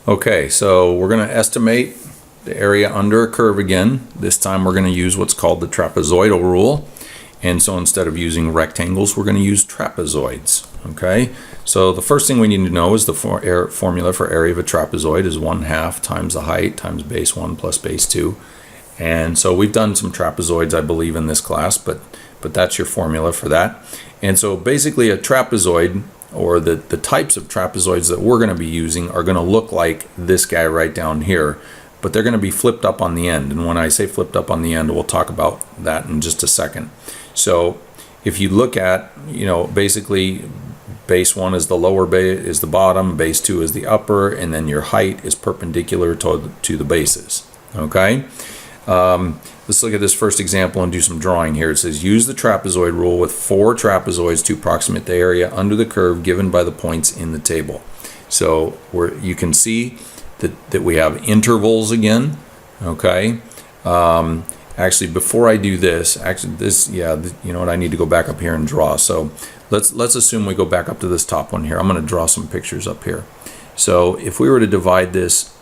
Okay, so we're going to estimate the area under a curve again. This time we're going to use what's called the trapezoidal rule. And so instead of using rectangles, we're going to use trapezoids. Okay, so the first thing we need to know is the formula for area of a trapezoid is 1/2 times the height times base 1 plus base 2. And so we've done some trapezoids, I believe, in this class, but that's your formula for that. And so basically a trapezoid, or the types of trapezoids that we're going to be using, are going to look like this guy right down here, but they're going to be flipped up on the end. And when I say flipped up on the end, we'll talk about that in just a second. So if you look at, basically base 1 is the lower base, is the bottom, base 2 is the upper, and then your height is perpendicular to the bases. Okay? Let's look at this first example and do some drawing here. It says use the trapezoid rule with 4 trapezoids to approximate the area under the curve given by the points in the table. So you can see that we have intervals again. Okay. Actually, before I do this, you know what? I need to go back up here and draw. So let's assume we go back up to this top one here. I'm going to draw some pictures up here. So if we were to divide this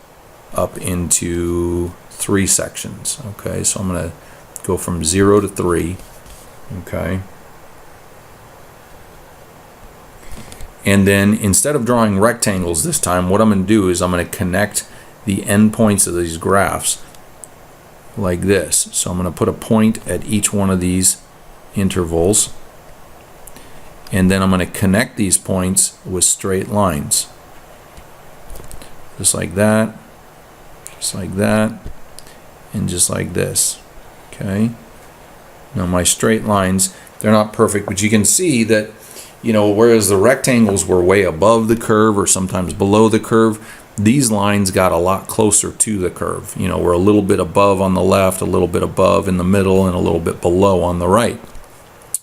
up into 3 sections, okay, so I'm going to go from 0 to 3, okay, and then instead of drawing rectangles this time, what I'm going to do is I'm going to connect the endpoints of these graphs like this. So I'm going to put a point at each one of these intervals, and then I'm going to connect these points with straight lines, just like that, just like that, and just like this. Okay, now my straight lines, they're not perfect, but you can see that, whereas the rectangles were way above the curve or sometimes below the curve, these lines got a lot closer to the curve. We're a little bit above on the left, a little bit above in the middle, and a little bit below on the right.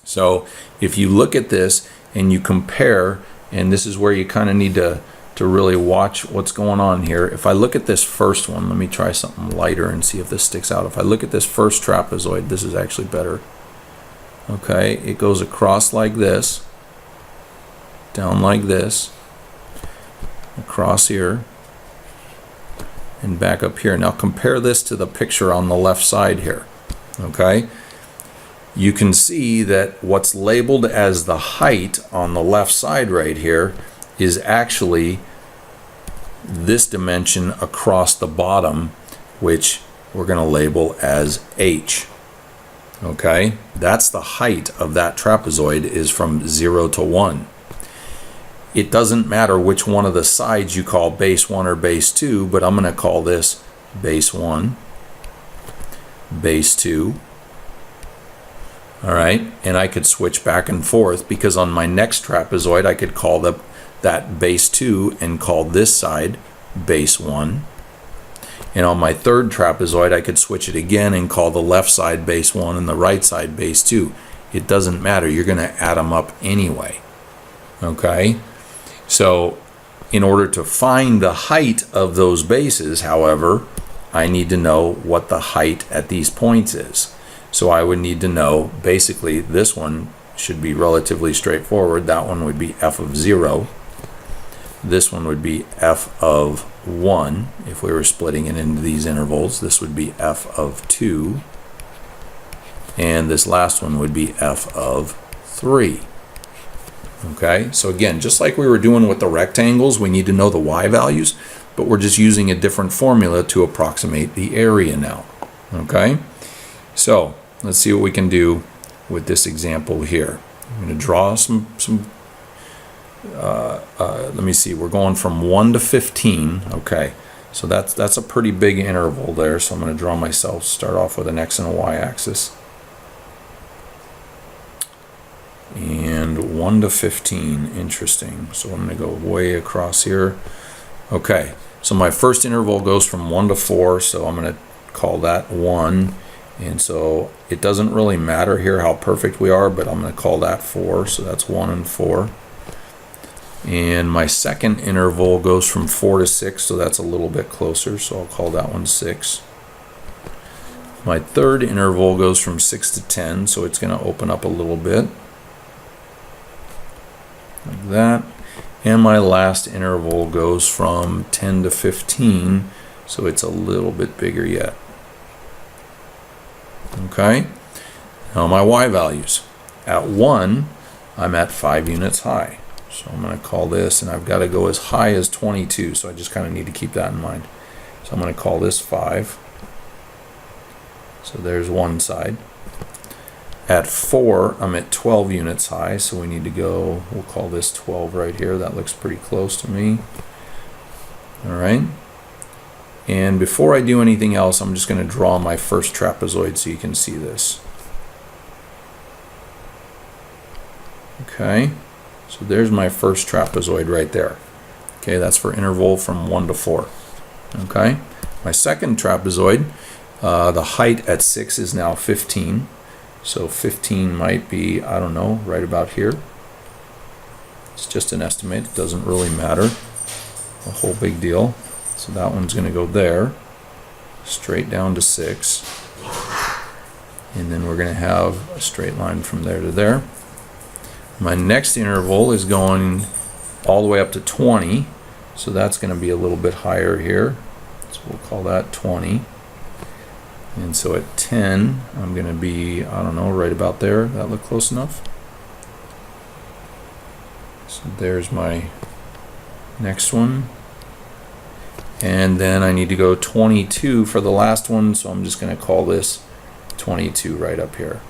So if you look at this and you compare, and this is where you kind of need to really watch what's going on here. If I look at this first one, let me try something lighter and see if this sticks out. If I look at this first trapezoid, this is actually better. Okay, it goes across like this, down like this, across here, and back up here. Now compare this to the picture on the left side here. Okay, you can see that what's labeled as the height on the left side right here is actually this dimension across the bottom, which we're going to label as h. Okay, that's the height of that trapezoid, is from 0 to 1. It doesn't matter which one of the sides you call base 1 or base 2, but I'm going to call this base 1, base 2. All right, and I could switch back and forth, because on my next trapezoid I could call that base 2 and call this side base 1. And on my third trapezoid I could switch it again and call the left side base 1 and the right side base 2. It doesn't matter, you're going to add them up anyway. Okay, so in order to find the height of those bases, however, I need to know what the height at these points is. So I would need to know, basically this one should be relatively straightforward. That one would be f of 0. This one would be f of 1. If we were splitting it into these intervals, this would be f of 2. And this last one would be f of 3. Okay, so again, just like we were doing with the rectangles, we need to know the y values, but we're just using a different formula to approximate the area now. Okay, so let's see what we can do with this example here. I'm going to draw let me see, we're going from 1 to 15. Okay, so that's a pretty big interval there, so I'm going to draw myself, start off with an x and a y axis. And 1 to 15, interesting. So I'm going to go way across here. Okay, so my first interval goes from 1 to 4, so I'm going to call that 1. And so it doesn't really matter here how perfect we are, but I'm going to call that 4, so that's 1 and 4. And my second interval goes from 4 to 6, so that's a little bit closer, so I'll call that one 6. My third interval goes from 6 to 10, so it's going to open up a little bit, like that. And my last interval goes from 10 to 15, so it's a little bit bigger yet. Okay, now my y values. At 1, I'm at 5 units high. So I'm going to call this, and I've got to go as high as 22, so I just kind of need to keep that in mind. So I'm going to call this 5. So there's one side. At 4, I'm at 12 units high, so we need to go, we'll call this 12 right here. That looks pretty close to me. All right. And before I do anything else, I'm just going to draw my first trapezoid so you can see this. Okay. So there's my first trapezoid right there. Okay, that's for interval from 1 to 4. Okay. My second trapezoid, the height at 6 is now 15. So 15 might be, I don't know, right about here. It's just an estimate. It doesn't really matter. A whole big deal. So that one's going to go there, straight down to 6. And then we're going to have a straight line from there to there. My next interval is going all the way up to 20. So that's going to be a little bit higher here. So we'll call that 20. And so at 10, I'm going to be, I don't know, right about there. That look close enough? So there's my next one. And then I need to go 22 for the last one, so I'm just going to call this 22 right up here.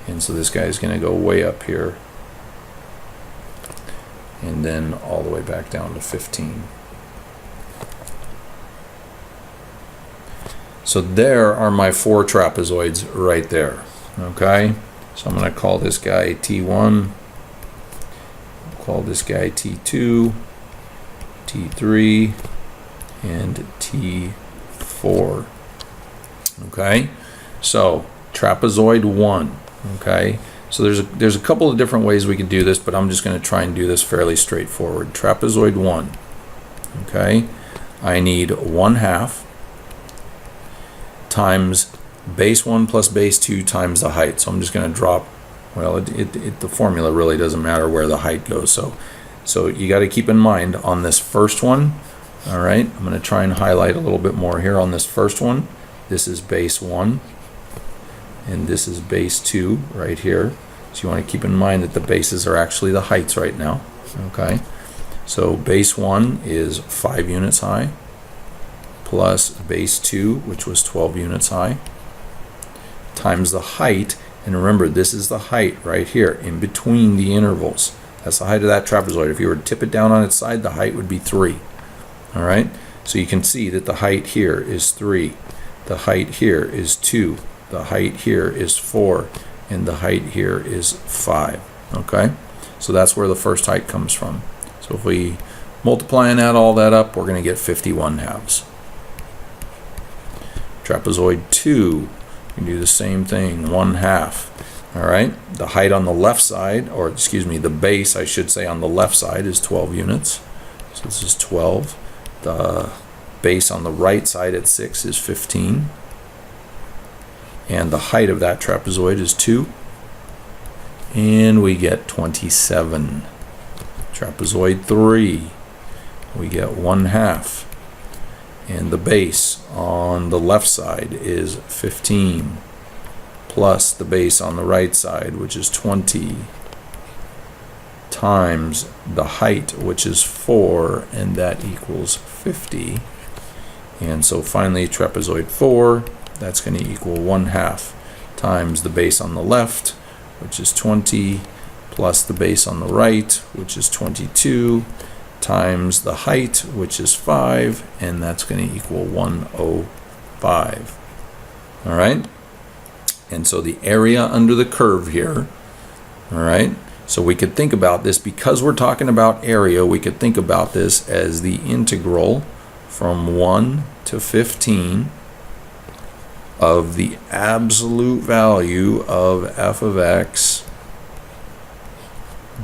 And so this guy is going to go way up here. And then all the way back down to 15. So there are my 4 trapezoids right there. Okay, so I'm going to call this guy T1, call this guy T2, T3, and T4. Okay, so trapezoid 1. Okay, so there's a couple of different ways we could do this, but I'm just going to try and do this fairly straightforward. Trapezoid 1. Okay, I need 1/2 times base 1 plus base 2 times the height. So I'm just going to drop, well, the formula really doesn't matter where the height goes. So you got to keep in mind on this first one, all right, I'm going to try and highlight a little bit more here on this first one. This is base 1, and this is base 2 right here. So you want to keep in mind that the bases are actually the heights right now, okay? So base 1 is 5 units high, plus base 2, which was 12 units high, times the height. And remember, this is the height right here in between the intervals. That's the height of that trapezoid. If you were to tip it down on its side, the height would be 3. All right, so you can see that the height here is 3, the height here is 2, the height here is 4, and the height here is 5. Okay, so that's where the first height comes from. So if we multiply and add all that up, we're going to get 51/2. Trapezoid 2, we can do the same thing, 1/2. All right, the height on the left side, or excuse me, the base, I should say, on the left side is 12 units. So this is 12. The base on the right side at 6 is 15. And the height of that trapezoid is 2. And we get 27. Trapezoid 3, we get 1/2. And the base on the left side is 15, plus the base on the right side, which is 20, times the height, which is 4, and that equals 50. And so finally, trapezoid 4, that's going to equal 1/2 times the base on the left, which is 20, plus the base on the right, which is 22, times the height, which is 5, and that's going to equal 105. All right, and so the area under the curve here, all right, so we could think about this, because we're talking about area, we could think about this as the integral from 1 to 15 of the absolute value of f of x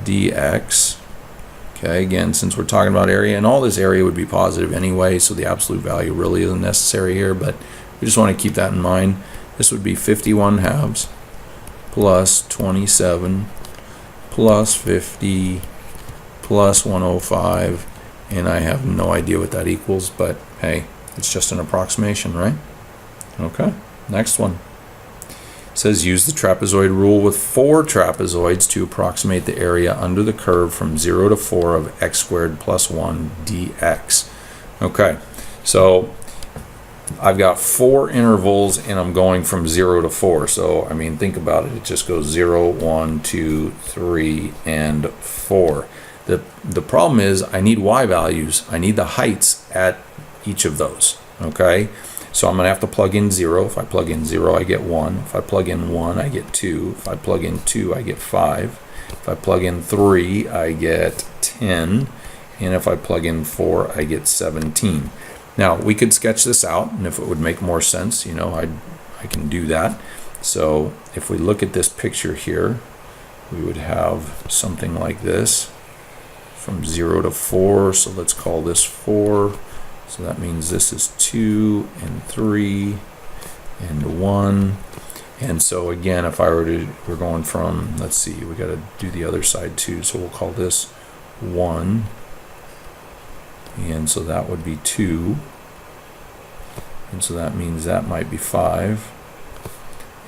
dx. Okay, again, since we're talking about area, and all this area would be positive anyway, so the absolute value really isn't necessary here, but we just want to keep that in mind. This would be 51/2 plus 27 plus 50 plus 105, and I have no idea what that equals, but hey, it's just an approximation, right? Okay, next one. It says use the trapezoid rule with 4 trapezoids to approximate the area under the curve from 0 to 4 of x squared plus 1 dx. Okay, so I've got 4 intervals and I'm going from 0 to 4. So, I mean, think about it. It just goes 0, 1, 2, 3, and 4. The problem is I need y values. I need the heights at each of those, okay? So I'm going to have to plug in 0. If I plug in 0, I get 1. If I plug in 1, I get 2. If I plug in 2, I get 5. If I plug in 3, I get 10. And if I plug in 4, I get 17. Now, we could sketch this out, and if it would make more sense, you know, I can do that. So if we look at this picture here, we would have something like this from 0 to 4. So let's call this 4. So that means this is 2 and 3 and 1. And so again, if I were to, we're going from, let's see, we got to do the other side too. So we'll call this 1. And so that would be 2. And so that means that might be 5.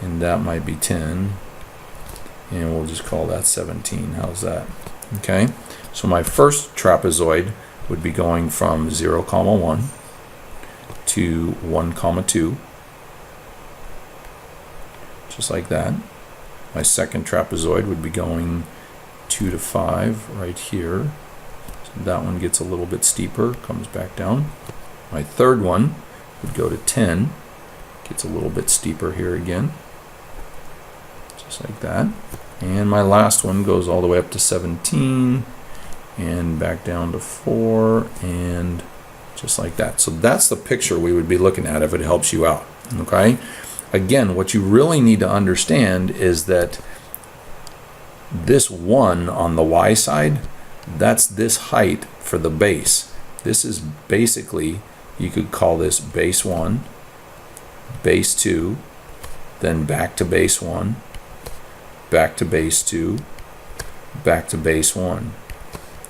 And that might be 10. And we'll just call that 17. How's that? Okay. So my first trapezoid would be going from 0, 1 to 1, 2. Just like that. My second trapezoid would be going 2 to 5 right here. So that one gets a little bit steeper, comes back down. My third one would go to 10, gets a little bit steeper here again, just like that. And my last one goes all the way up to 17 and back down to 4 and just like that. So that's the picture we would be looking at if it helps you out, okay? Again, what you really need to understand is that this 1 on the y side, that's this height for the base. This is basically, you could call this base 1, base 2, then back to base 1, back to base 2, back to base 1.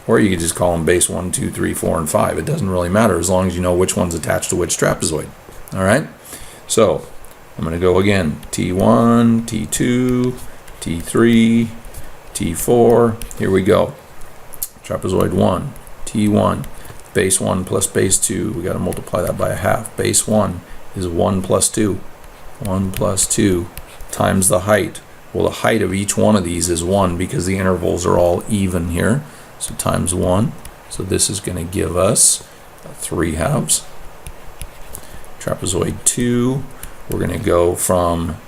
Or you could just call them base 1, 2, 3, 4, and 5. It doesn't really matter as long as you know which one's attached to which trapezoid. All right? So I'm going to go again. T1, T2, T3, T4. Here we go. Trapezoid 1, T1, base 1 plus base 2. We got to multiply that by a half. Base 1 is 1 plus 2. 1 plus 2 times the height. Well, the height of each one of these is 1 because the intervals are all even here. So times 1. So this is going to give us 3 halves. Trapezoid 2, we're going to go from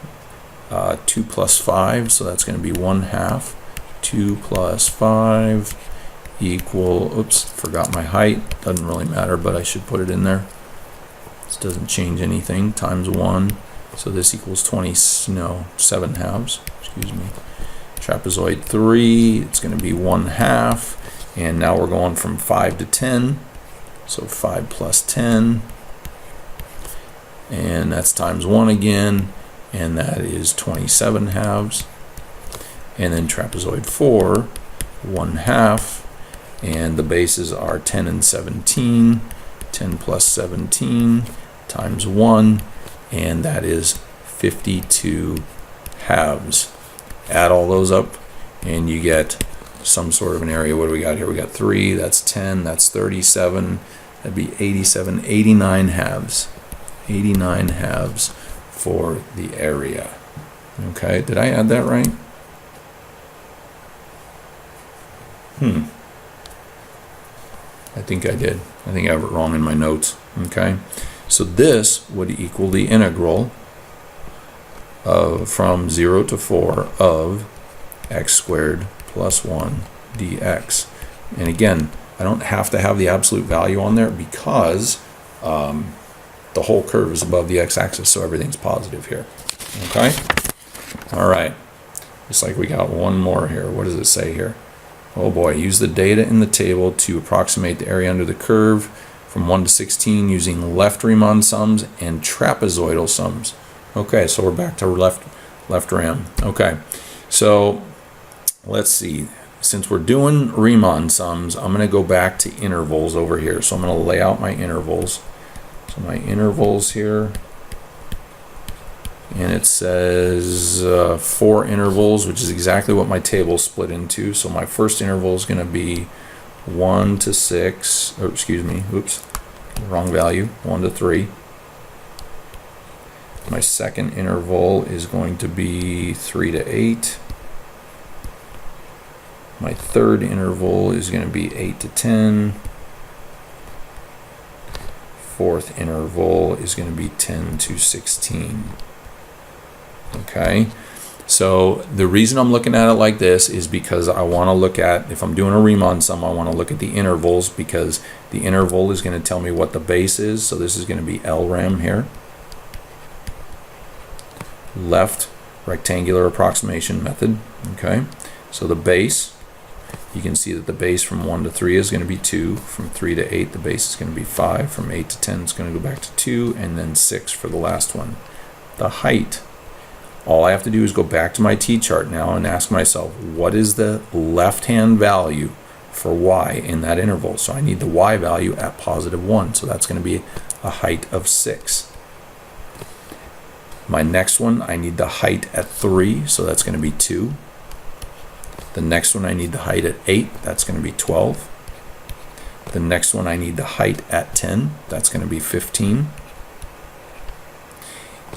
2 plus 5. So that's going to be 1 half. 2 plus 5 equal, oops, forgot my height. Doesn't really matter, but I should put it in there. This doesn't change anything. Times 1. So this equals 7 halves. Excuse me. Trapezoid 3, it's going to be 1 half. And now we're going from 5 to 10. So 5 plus 10. And that's times 1 again. And that is 27 halves. And then trapezoid 4, 1 half. And the bases are 10 and 17. 10 plus 17 times 1. And that is 52 halves. Add all those up and you get some sort of an area. What do we got here? We got 3, that's 10, that's 37, that'd be 87, 89 halves. 89 halves for the area. Okay, did I add that right? I think I did. I think I have it wrong in my notes. Okay, so this would equal the integral of from 0 to 4 of x squared plus 1 dx. And again, I don't have to have the absolute value on there because the whole curve is above the x-axis, so everything's positive here. Okay? All right. Looks like we got one more here. What does it say here? Oh boy, use the data in the table to approximate the area under the curve from 1 to 16 using left Riemann sums and trapezoidal sums. Okay, so we're back to left rem. Okay, so let's see. since we're doing Riemann sums, I'm going to go back to intervals over here. So I'm going to lay out my intervals. So my intervals here, and it says 4 intervals, which is exactly what my table split into. So my first interval is going to be 1 to 6, or excuse me, oops, wrong value, 1 to 3. My second interval is going to be 3 to 8. My third interval is going to be 8 to 10. Fourth interval is going to be 10 to 16. Okay, so the reason I'm looking at it like this is because I want to look at, if I'm doing a Riemann sum, I want to look at the intervals, because the interval is going to tell me what the base is. So this is going to be LRAM here. Left rectangular approximation method. Okay, so the base, you can see that the base from 1 to 3 is going to be 2. From 3 to 8, the base is going to be 5. From 8 to 10, it's going to go back to 2, and then 6 for the last one. The height, all I have to do is go back to my t-chart now and ask myself, what is the left-hand value for y in that interval? So I need the y value at +1, so that's going to be a height of 6. My next one, I need the height at 3, so that's going to be 2. The next one, I need the height at 8, that's going to be 12. The next one, I need the height at 10, that's going to be 15.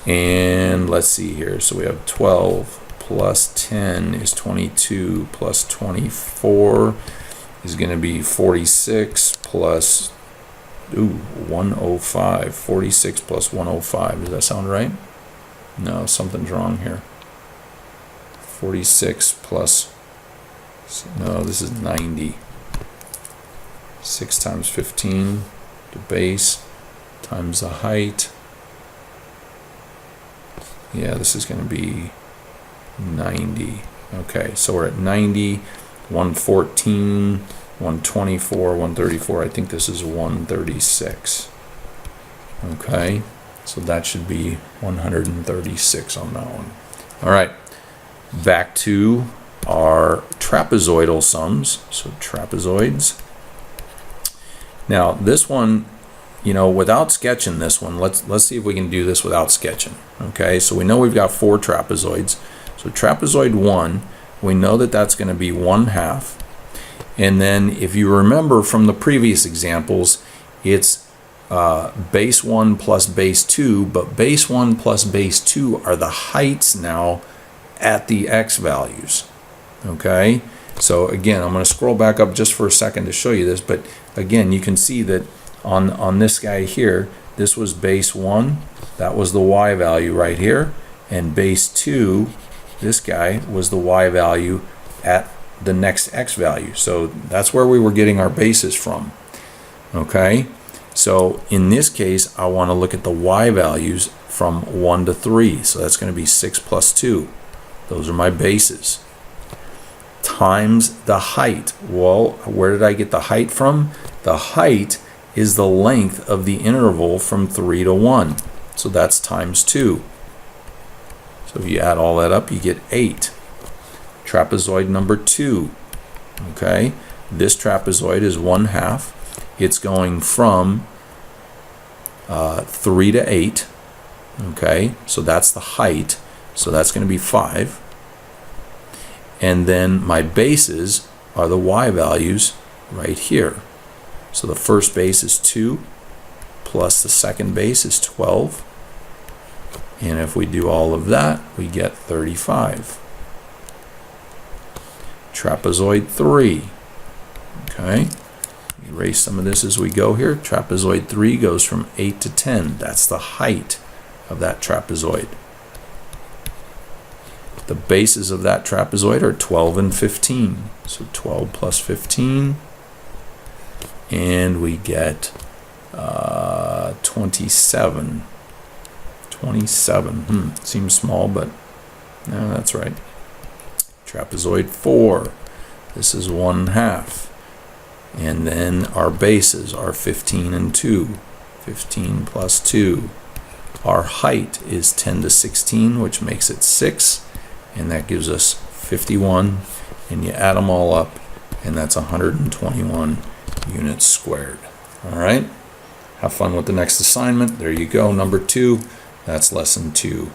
And let's see here, so we have 12 plus 10 is 22, plus 24 is going to be 46, plus 105. 46 plus 105, does that sound right? No, something's wrong here. 46 plus, no, this is 90. 6 times 15, the base, times the height. Yeah, this is going to be 90. Okay, so we're at 90, 114, 124, 134. I think this is 136. Okay, so that should be 136 on that one. All right, back to our trapezoidal sums. So trapezoids. Now this one, you know, without sketching this one, let's see if we can do this without sketching. Okay, so we know we've got 4 trapezoids. So trapezoid 1, we know that that's going to be 1/2. And then if you remember from the previous examples, it's base 1 plus base 2, but base 1 plus base 2 are the heights now at the x values. Okay, so again, I'm going to scroll back up just for a second to show you this, but again, you can see that on this guy here, this was base 1, that was the y value right here, and base 2, this guy, was the y value at the next x value. So that's where we were getting our bases from. Okay, so in this case, I want to look at the y values from 1 to 3, so that's going to be 6 plus 2. Those are my bases. Times the height. Well, where did I get the height from? The height is the length of the interval from 3 to 1. So that's times 2. So if you add all that up, you get 8. Trapezoid number 2. Okay, this trapezoid is 1/2. It's going from 3 to 8. Okay, so that's the height. So that's going to be 5. And then my bases are the y values right here. So the first base is 2, plus the second base is 12. And if we do all of that, we get 35. Trapezoid 3. Okay, erase some of this as we go here. Trapezoid 3 goes from 8 to 10. That's the height of that trapezoid. The bases of that trapezoid are 12 and 15. So 12 plus 15. And we get 27. 27. Seems small, but no, that's right. Trapezoid 4. This is 1/2. And then our bases are 15 and 2. 15 plus 2. Our height is 10 to 16, which makes it 6. And that gives us 51. and you add them all up, and that's 121 units squared. All right? Have fun with the next assignment. There you go, number 2. That's lesson 2.